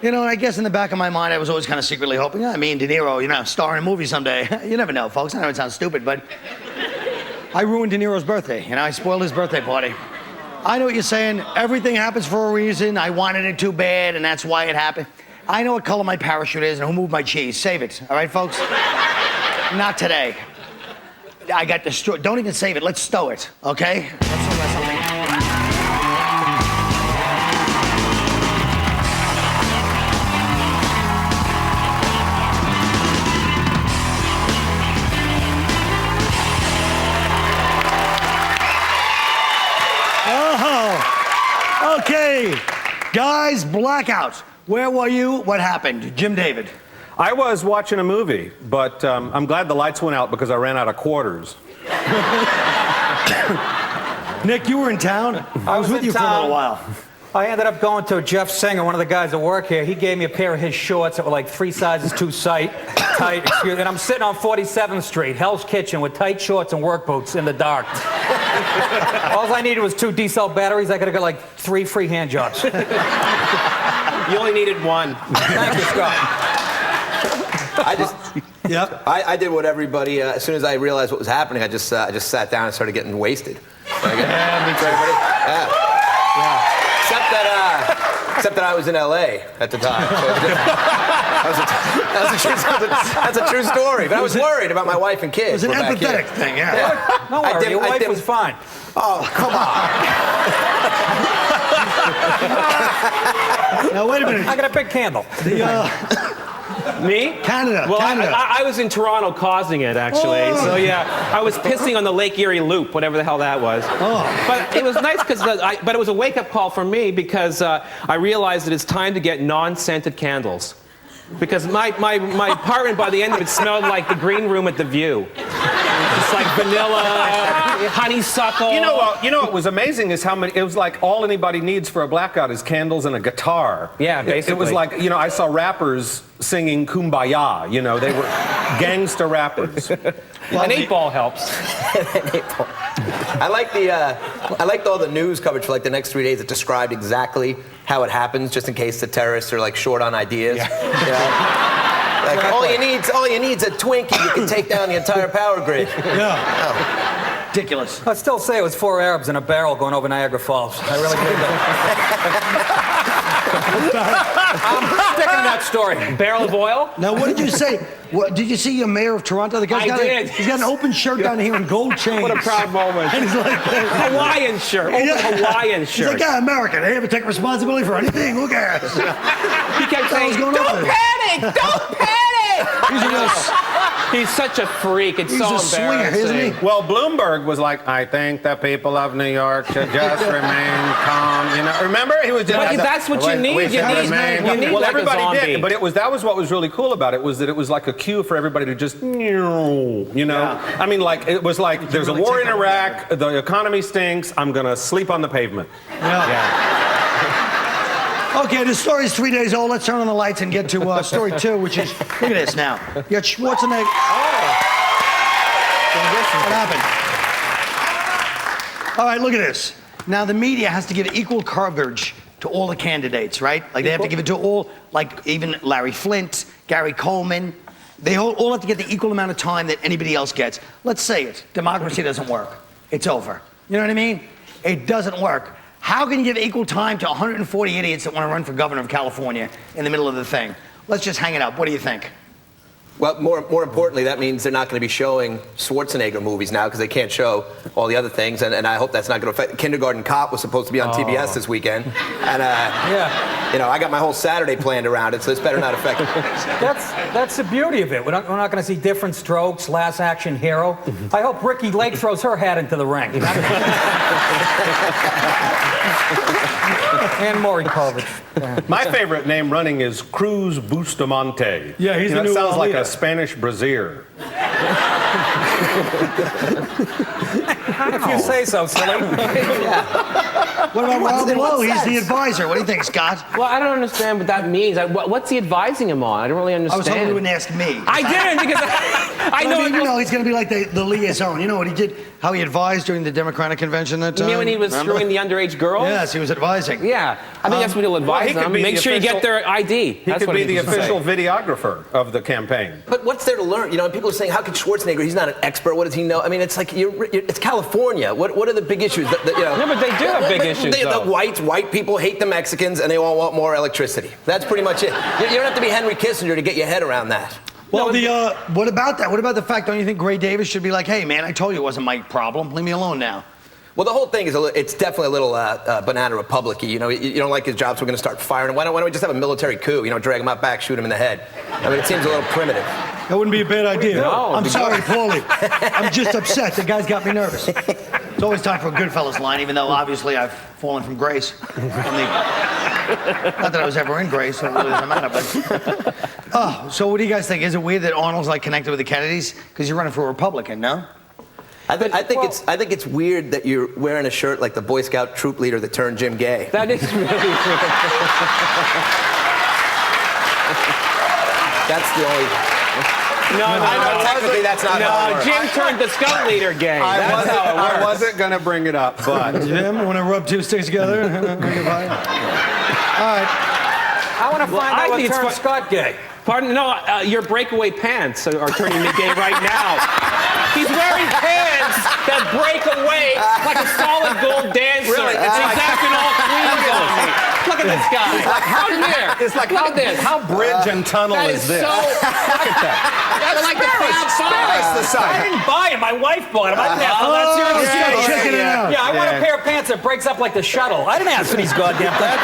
You know, and I guess in the back of my mind, I was always kind of secretly hoping, me and De Niro, you know, star in a movie someday. You never know, folks. I know it sounds stupid, but I ruined De Niro's birthday. You know, I spoiled his birthday party. I know what you're saying. Everything happens for a reason. I wanted it too bad, and that's why it happened. I know what color my parachute is and who moved my cheese. Save it, all right, folks? Not today. I got destroyed. Don't even save it. Let's stow it, okay? Let's talk about something. Oh, okay. Guys, blackout. Where were you? What happened? Jim David. I was watching a movie, but I'm glad the lights went out because I ran out of quarters. Nick, you were in town. I was with you for a little while. I ended up going to Jeff Singer, one of the guys that work here. He gave me a pair of his shorts that were like 3 sizes too tight. And I'm sitting on 47th Street, Hell's Kitchen, with tight shorts and work boots in the dark. All I needed was 2 D-cell batteries. I could have got like 3 free hand jobs. You only needed 1. Thank you, Scott. I did what everybody. As soon as I realized what was happening, I just sat down and started getting wasted. Except that I was in LA at the time. That's a true story. But I was worried about my wife and kids. It was an empathetic thing, yeah. Don't worry, your wife was fine. Oh, come on. Now, wait a minute. I got a big candle. Me? Canada. Well, Canada. I was in Toronto causing it, actually. Oh. So, yeah, I was pissing on the Lake Erie Loop, whatever the hell that was. Oh. But it was nice because, but it was a wake-up call for me because I realized that it's time to get non-scented candles. Because my apartment, by the end of it, smelled like the green room at The View. It's like vanilla, honeysuckle. You know what was amazing is how many. It was like all anybody needs for a blackout is candles and a guitar. Yeah, basically. It was like, you know, I saw rappers singing Kumbaya. You know, they were gangster rappers. Well, an 8-ball helps. I liked all the news coverage for like the next 3 days that described exactly how it happens, just in case the terrorists are like short on ideas. Yeah. You know? Like all you need's a Twinkie. You can take down the entire power grid. Yeah. Oh. Ridiculous. I'd still say it was 4 Arabs in a barrel going over Niagara Falls. I really believe that. I'm sticking to that story. Barrel of oil? Now, what did you say? Did you see your mayor of Toronto? The guy's he's got an open shirt down here and gold chains. What a proud moment. And he's like, Hawaiian shirt. Hawaiian shirt. He's like, yeah, American. They ever take responsibility for anything? Who cares? He kept saying, don't panic! Don't panic! He's such a freak. It's so embarrassing. Swinger, isn't he? Well, Bloomberg was like, I think the people of New York should just remain calm. You know, remember? He was just. But that's what you need. You need well, like everybody a zombie. did, but that was what was really cool about it, was that it was like a cue for everybody to just, you know. Yeah. I mean, like, it was like, there's a war in Iraq, the economy stinks, I'm gonna sleep on the pavement. Yeah. Okay, the story's 3 days old. Let's turn on the lights and get to story 2, which is, look at this now. You got Schwarzenegger. What happened? All right, look at this. Now, the media has to give equal coverage to all the candidates, right? Like, they have to give it to all, like, even Larry Flint, Gary Coleman. They all have to get the equal amount of time that anybody else gets. Let's say it. Democracy doesn't work. It's over. You know what I mean? It doesn't work. How can you give equal time to 140 idiots that want to run for governor of California in the middle of the thing? Let's just hang it up. What do you think? Well, more importantly, that means they're not going to be showing Schwarzenegger movies now because they can't show all the other things, and I hope that's not going to affect. Kindergarten Cop was supposed to be on TBS this weekend, and you know, I got my whole Saturday planned around it, so this better not affect it. That's the beauty of it. We're not going to see Different Strokes, Last Action Hero. I hope Ricky Lake throws her hat into the ring. And Maury Povich. My favorite name running is Cruz Bustamante. Yeah, he's the new sounds like leader. a Spanish brazier. If you say so, silly. What about Rob Lowe? He's the advisor. What do you think, Scott? Well, I don't understand what that means. What's he advising him on? I don't really understand. I was hoping you wouldn't ask me. I didn't, because I know. You know, he's going to be like the liaison. You know what he did? how he advised during the Democratic convention that You time? mean when he was Remember? screwing the underage girls? Yes, he was advising. Yeah, I think that's what he'll advise he could them. be Make the sure you get official- their ID. He That's could what be the needs to say. official videographer of the campaign. But what's there to learn? You know, and people are saying, how could Schwarzenegger? He's not an expert. What does he know? I mean, it's like it's California. What are the big issues? That, you know, No, but they do have big issues, The though. white people hate the Mexicans, and they all want more electricity. That's pretty much it. You don't have to be Henry Kissinger to get your head around that. Well, what about that? What about the fact, don't you think Gray Davis should be like, hey, man, I told you it wasn't my problem. Leave me alone now. Well, the whole thing is it's definitely a little banana republic-y. You know, you don't like his job, so we're going to start firing him. Why don't we just have a military coup? You know, drag him out back, shoot him in the head. I mean, it seems a little primitive. That wouldn't be a bad idea. No, I'm because- sorry, Paulie. I'm just upset. The guy's got me nervous. It's always time for a Goodfellas line, even though obviously I've fallen from grace. Not that I was ever in grace, so it really doesn't matter. But so what do you guys think? Is it weird that Arnold's like connected with the Kennedys? Because you're running for a Republican, no? I think it's weird that you're wearing a shirt like the Boy Scout troop leader that turned Jim gay. That is really weird. That's the only. No, I know technically that's not how it No, works. Jim turned the scout leader gay. That's how it works. I wasn't going to bring it up, but Jim, want to rub two sticks together? All right. I want to find I out what think it's turned fun- Scott gay. Pardon? No, your breakaway pants are turning me gay right now. He's wearing pants that break away like a solid gold dancer. Really? And he's acting all clean on me. Look at this guy. How dare? it's like Look how, at this. how bridge and tunnel That is is this? so. Look at that. That's like the proud father. I didn't buy him. My wife bought him. I didn't ask. Oh, That's yeah, checking it out. Yeah, I want a pair of pants that breaks up like the shuttle. I didn't ask for these goddamn things.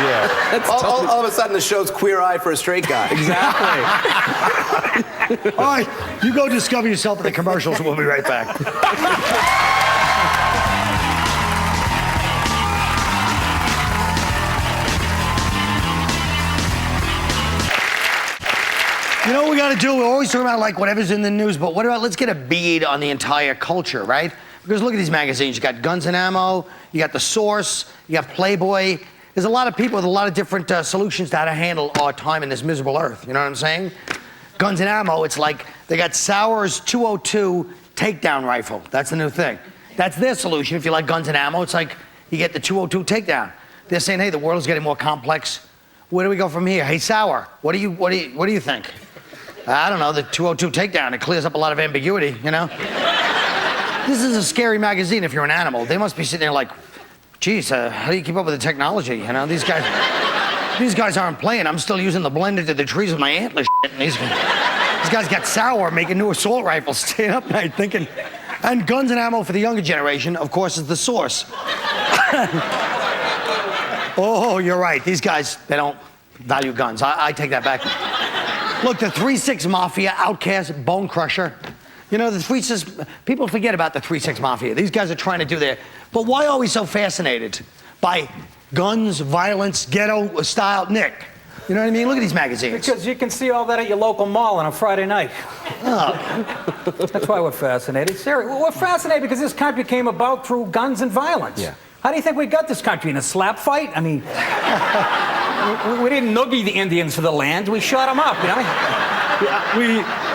Yeah. All of a sudden, the show's Queer Eye for a Straight Guy. Exactly. All right. You go discover yourself in the commercials. We'll be right back. You know what we got to do? We're always talking about like whatever's in the news, but what about let's get a bead on the entire culture, right? Because look at these magazines. You got Guns and Ammo, you got The Source, you got Playboy. There's a lot of people with a lot of different solutions to how to handle our time in this miserable earth. You know what I'm saying? Guns and Ammo, it's like they got Sauer's 202 takedown rifle. That's the new thing. That's their solution. If you like Guns and Ammo, it's like you get the 202 takedown. They're saying, hey, the world is getting more complex. Where do we go from here? Hey, Sauer, what do you think? I don't know, the 202 takedown, it clears up a lot of ambiguity, you know? This is a scary magazine if you're an animal. They must be sitting there like, geez, how do you keep up with the technology? You know, these guys aren't playing. I'm still using the blender to the trees with my antler shit. And these guys got Sauer making new assault rifles, staying up night thinking. And Guns and Ammo for the younger generation, of course, is The Source. Oh, you're right. These guys, they don't value guns. I take that back. Look, the 3-6 Mafia, Outcast, Bone Crusher. You know, the 3-6, people forget about the 3-6 Mafia. These guys are trying to do their, but why are we so fascinated by guns, violence, ghetto style? Nick, you know what I mean? Look at these magazines. Because you can see all that at your local mall on a Friday night. Oh. That's why we're fascinated. Seriously, we're fascinated because this country came about through guns and violence. Yeah. How do you think we got this country? In a slap fight? I mean, we didn't noogie the Indians for the land. We shot them up, you know?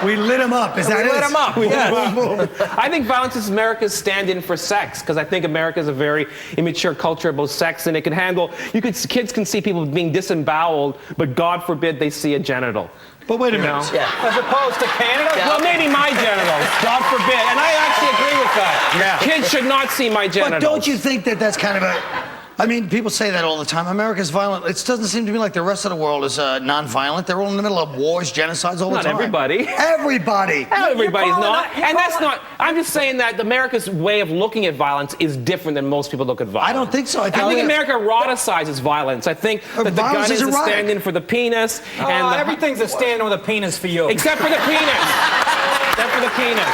We lit them up. Is that We it? lit them up, yes. I think violence is America's stand-in for sex, because I think America is a very immature culture about sex, and it can handle. Kids can see people being disemboweled, but God forbid they see a genital. But wait a minute. know? Yeah. As opposed to Canada? Well, maybe my genitals. God forbid, and I actually agree with that. Yeah. Kids should not see my genitals. But don't you think that that's kind of a... I mean, people say that all the time. America's violent. It doesn't seem to me like the rest of the world is non-violent. They're all in the middle of wars, genocides all the Not time. everybody. Everybody. Everybody's not. you're And that's calling- not. I'm just saying that America's way of looking at violence is different than most people look at violence. I don't think so. I think America eroticizes violence. I think that the Violence gun is is a erotic. stand-in for the penis. Oh, and the, everything's a stand with a penis for you. except for the penis. Except for the penis.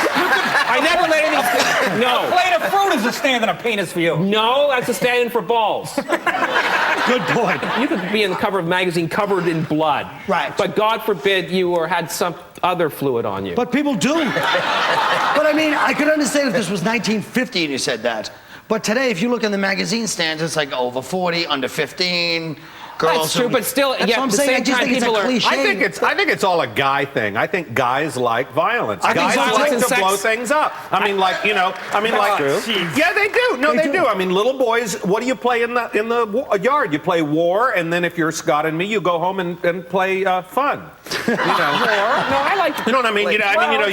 I never let anything. No. A plate of fruit is a stand and a penis for you. No, that's a stand-in for balls. Good point. You could be in the cover of a magazine covered in blood. Right. But God forbid you or had some other fluid on you. But people do. But I mean, I could understand if this was 1950 and you said that. But today, if you look in the magazine stands, it's like over 40, under 15, girls. That's true, but still, That's yeah, what I'm at the saying. I same just time, think it's a people are- cliche. I think it's all a guy thing. I think guys like violence. I think Guys violence like and to sex- blow things up. I mean, like, Jeez. yeah, they do. No, they do. I mean, little boys, what do you play in the yard? You play war, and then if you're Scott and me, you go home and play fun. You know. No, I like. You know what I mean?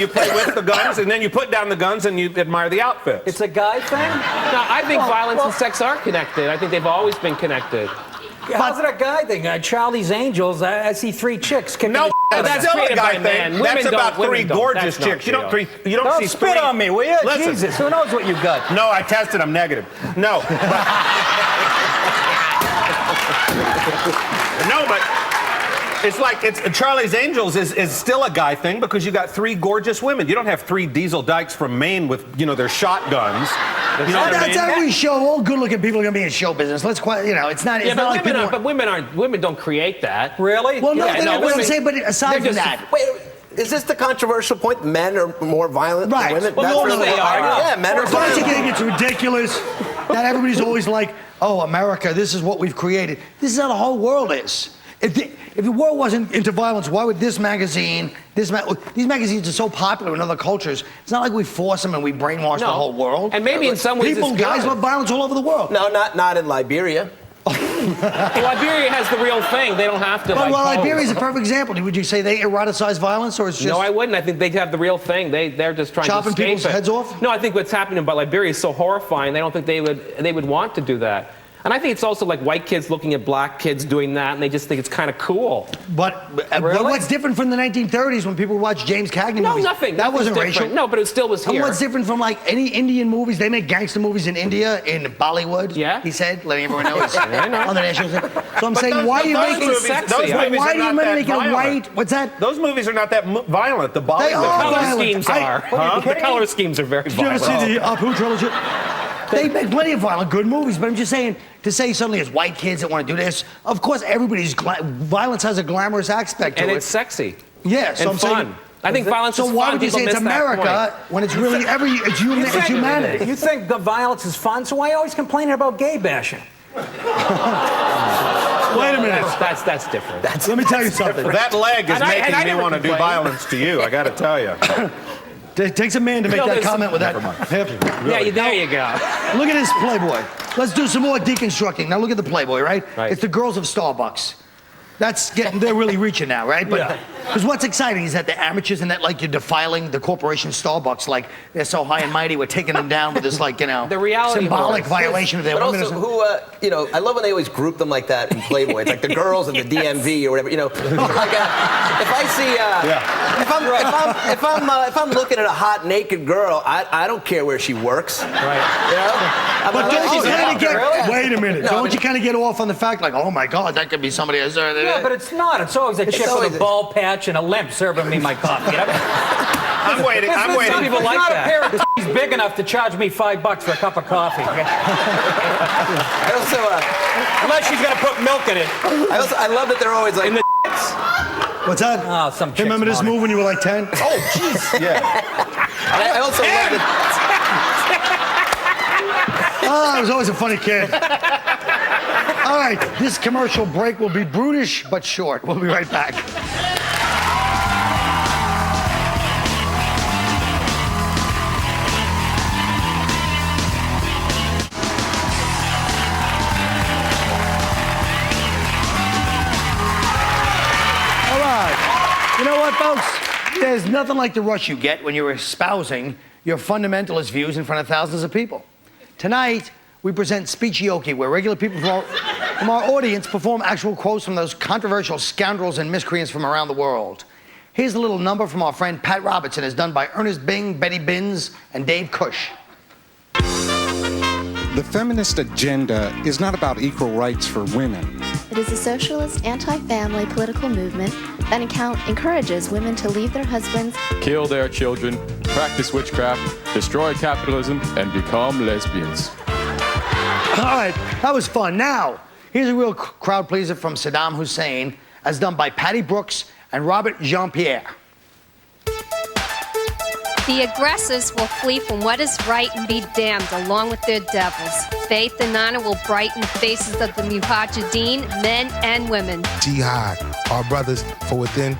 You play with the guns, and then you put down the guns, and you admire the outfits. It's a guy thing? No, I think violence and sex are connected. I think they've always been connected. How's it a guy thing? Charlie's Angels, I see 3 chicks kicking No, the that's that's still a created guy by thing. men. Women That's about don't- 3 women don't. gorgeous That's not chicks. You don't true. Don't see spit 3. on me, will you? Listen. Jesus, who knows what you got? No, I tested. I'm negative. No. No, but it's like Charlie's Angels is still a guy thing because you got 3 gorgeous women. You don't have 3 Diesel Dykes from Maine with their shotguns. You know what I mean? That's every show. All good-looking people are gonna be in show business. It's not. It's Yeah, not like but people. women don't create that. Really? Well, no, Yeah, no, but I'm women- saying, but aside they're from just- that, Wait, is this the controversial point? Men are more violent Right. than women? Well, That's normally really they are. Yeah, men are don't you violent. think it's ridiculous that everybody's always like, "Oh, America, this is what we've created." This is how the whole world is. If the world wasn't into violence, why would this magazine, these magazines are so popular in other cultures? It's not like we force them and we brainwash the whole world. And maybe in some ways People, it's guys good. love violence all over the world. No, not in Liberia. Well, Liberia has the real thing. They don't have to. But like, pose. Liberia is a perfect example. Would you say they eroticize violence, or it's just No, I wouldn't. I think they have the real thing. They're just trying chopping to escape people's it. heads off? No, I think what's happening about Liberia is so horrifying. They don't think they would want to do that. And I think it's also like white kids looking at black kids doing that, and they just think it's kind of cool. But Really? what's different from the 1930s when people watched James Cagney No, movies? nothing. That wasn't Nothing's different. racial. No, but it still was And here. what's different from like any Indian movies? They make gangster movies in India, in Bollywood. Yeah. He said, letting everyone know. I know. On the national. So I'm But saying, those- why do you those make it movies- sexy? those Why movies Why are do you not make that it violent. white? What's that? Those movies are not that violent. The Bollywood. They are color violent. schemes are. The color schemes are very Did you ever violent. see the Apu trilogy? They make plenty of violent, good movies, but I'm just saying, to say suddenly it's white kids that want to do this, of course violence has a glamorous aspect to And it. it's sexy. Yeah, so and I'm fun. saying. I think violence So is why fun. would you People say it's miss that America point. when it's really it's humanity? You think the violence is fun, so why are you always complaining about gay bashing? Wait a minute. That's different. Let me tell you something. That leg is And I making me never want to do complain. violence to you. I got to tell you. It takes a man to make No, that there's- comment with that. Yeah, there you go. Look at this Playboy. Let's do some more deconstructing. Now look at the Playboy, right? Right. It's the girls of Starbucks. They're really reaching now, right? But because what's exciting is that the amateurs and that like you're defiling the corporation Starbucks, like they're so high and mighty, we're taking them down with this like The reality symbolic whores. violation of their But women. also, or who, I love when they always group them like that in Playboy. It's like the girls of the DMV or whatever. Like if I see, if I'm looking at a hot naked girl, I don't care where she works. Right. But don't you kind of get? really? Wait a minute. No, Don't you kind of get off on the fact like, oh my God, that could be somebody else. Yeah, but it's not. It's always a chick with always a a- ball patch and a limp serving me my coffee. I'm waiting. I'm Some waiting. people like like that. that. Not a pair of big enough to charge me $5 for a cup of coffee. I also, Unless she's gonna put milk in it. I love that they're always like. What's that? Oh, some Hey, remember chick's this move when you were like 10? Oh, jeez. Yeah. I also love that. Oh, I was always a funny kid. All right, this commercial break will be brutish but short. We'll be right back. All right. You know what, folks? There's nothing like the rush you get when you're espousing your fundamentalist views in front of thousands of people. Tonight, we present Speechioke, where regular people from our audience perform actual quotes from those controversial scoundrels and miscreants from around the world. Here's a little number from our friend Pat Robertson, as done by Ernest Bing, Betty Binns, and Dave Cush. The feminist agenda is not about equal rights for women. It is a socialist, anti-family political movement that encourages women to leave their husbands. Kill their children, practice witchcraft, destroy capitalism, and become lesbians. All right, that was fun. Now, here's a real crowd pleaser from Saddam Hussein, as done by Patty Brooks and Robert Jean-Pierre. The aggressors will flee from what is right and be damned, along with their devils. Faith and honor will brighten the faces of the Mujahideen, men and women. Jihad, our brothers for within,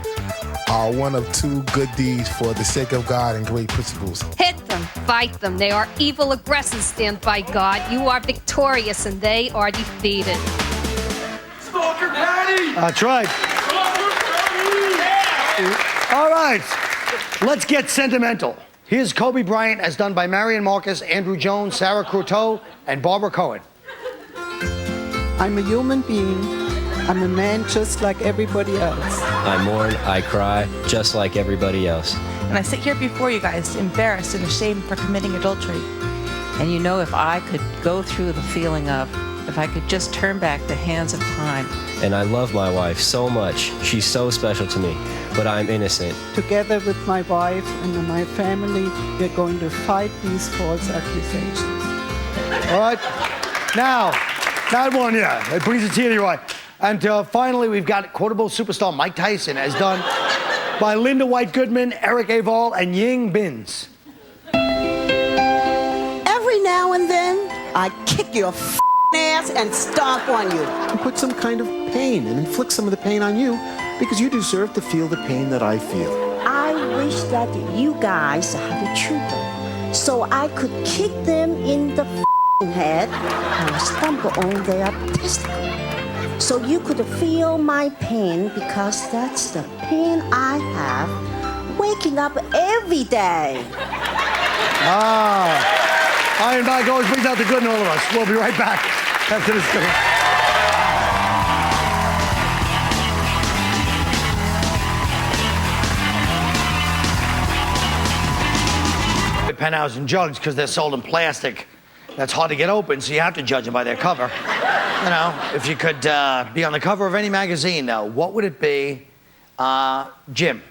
are one of two good deeds for the sake of God and great principles. Hit them, fight them. They are evil aggressors, stand by God. You are victorious and they are defeated. Smoker Patty! That's right. All right, let's get sentimental. Here's Kobe Bryant as done by Marion Marcus, Andrew Jones, Sarah Croteau, and Barbara Cohen. I'm a human being. I'm a man just like everybody else. I mourn, I cry, just like everybody else. And I sit here before you guys, embarrassed and ashamed for committing adultery. And you know, if I could go through the feeling of, if I could just turn back the hands of time. And I love my wife so much. She's so special to me, but I'm innocent. Together with my wife and my family, we're going to fight these false accusations. All right, now, that one, yeah, it brings a tear to your eye. And finally, we've got quotable superstar Mike Tyson as done by Linda White Goodman, Eric Aval, and Ying Binns. Every now and then, I kick your ass and stomp on you. And put some kind of pain and inflict some of the pain on you because you deserve to feel the pain that I feel. I wish that you guys had a trooper so I could kick them in the head and stumble on their testicle. So you could feel my pain because that's the pain I have waking up every day. Iron Bag always brings out the good in all of us. We'll be right back after this. Penthouse and jugs because they're sold in plastic. That's hard to get open, so you have to judge them by their cover. You know, if you could be on the cover of any magazine, now, what would it be? Jim.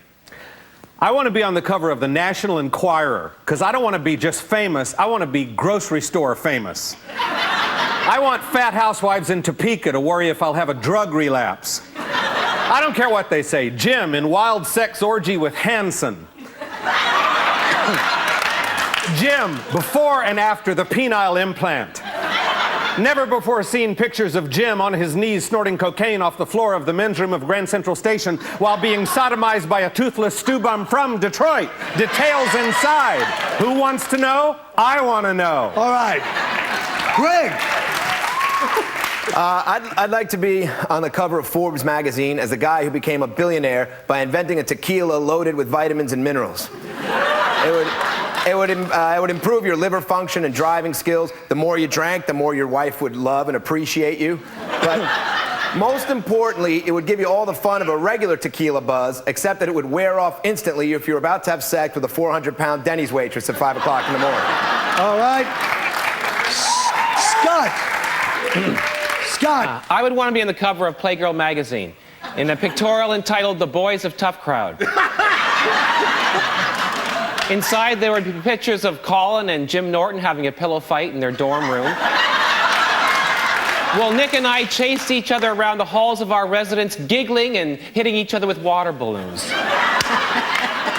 I want to be on the cover of the National Enquirer, because I don't want to be just famous, I want to be grocery store famous. I want fat housewives in Topeka to worry if I'll have a drug relapse. I don't care what they say. Jim in wild sex orgy with Hanson. Jim, before and after the penile implant. Never before seen pictures of Jim on his knees snorting cocaine off the floor of the men's room of Grand Central Station while being sodomized by a toothless stew bum from Detroit. Details inside. Who wants to know? I want to know. All right. Greg. I'd like to be on the cover of Forbes magazine as a guy who became a billionaire by inventing a tequila loaded with vitamins and minerals. It would improve your liver function and driving skills. The more you drank, the more your wife would love and appreciate you. But most importantly, it would give you all the fun of a regular tequila buzz, except that it would wear off instantly if you're about to have sex with a 400-pound Denny's waitress at 5 o'clock in the morning. All right. Scott. I would want to be on the cover of Playgirl magazine in a pictorial entitled The Boys of Tough Crowd. Inside, there would be pictures of Colin and Jim Norton having a pillow fight in their dorm room. Well, Nick and I chased each other around the halls of our residence, giggling and hitting each other with water balloons.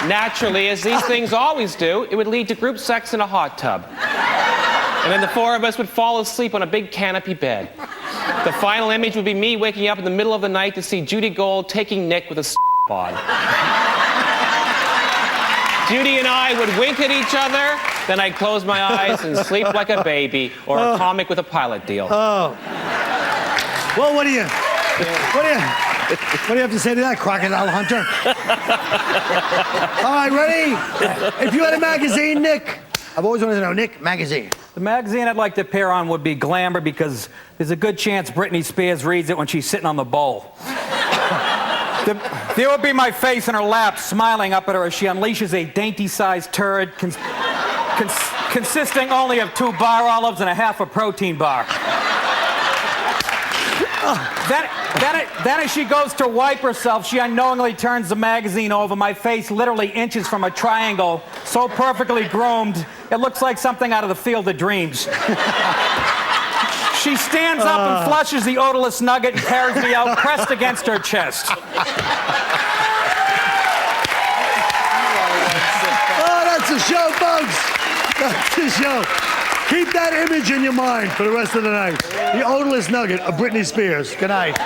Naturally, as these things always do, it would lead to group sex in a hot tub. And then the four of us would fall asleep on a big canopy bed. The final image would be me waking up in the middle of the night to see Judy Gold taking Nick with a bod. Judy and I would wink at each other, then I'd close my eyes and sleep like a baby or a comic with a pilot deal. Oh. Well, what do you have to say to that, Crocodile Hunter? All right, ready? If you had a magazine, Nick. I've always wanted to know, Nick, magazine. The magazine I'd like to appear on would be Glamour because there's a good chance Britney Spears reads it when she's sitting on the bowl. There would be my face in her lap, smiling up at her as she unleashes a dainty-sized turd consisting only of 2 bar olives and a half a protein bar. Then as she goes to wipe herself, she unknowingly turns the magazine over. My face literally inches from a triangle, so perfectly groomed, it looks like something out of the Field of Dreams. She stands up and flushes the odorless nugget and carries me out pressed against her chest. Oh, that's a the show, folks. That's the show. Keep that image in your mind for the rest of the night. The odorless nugget of Britney Spears. Good night.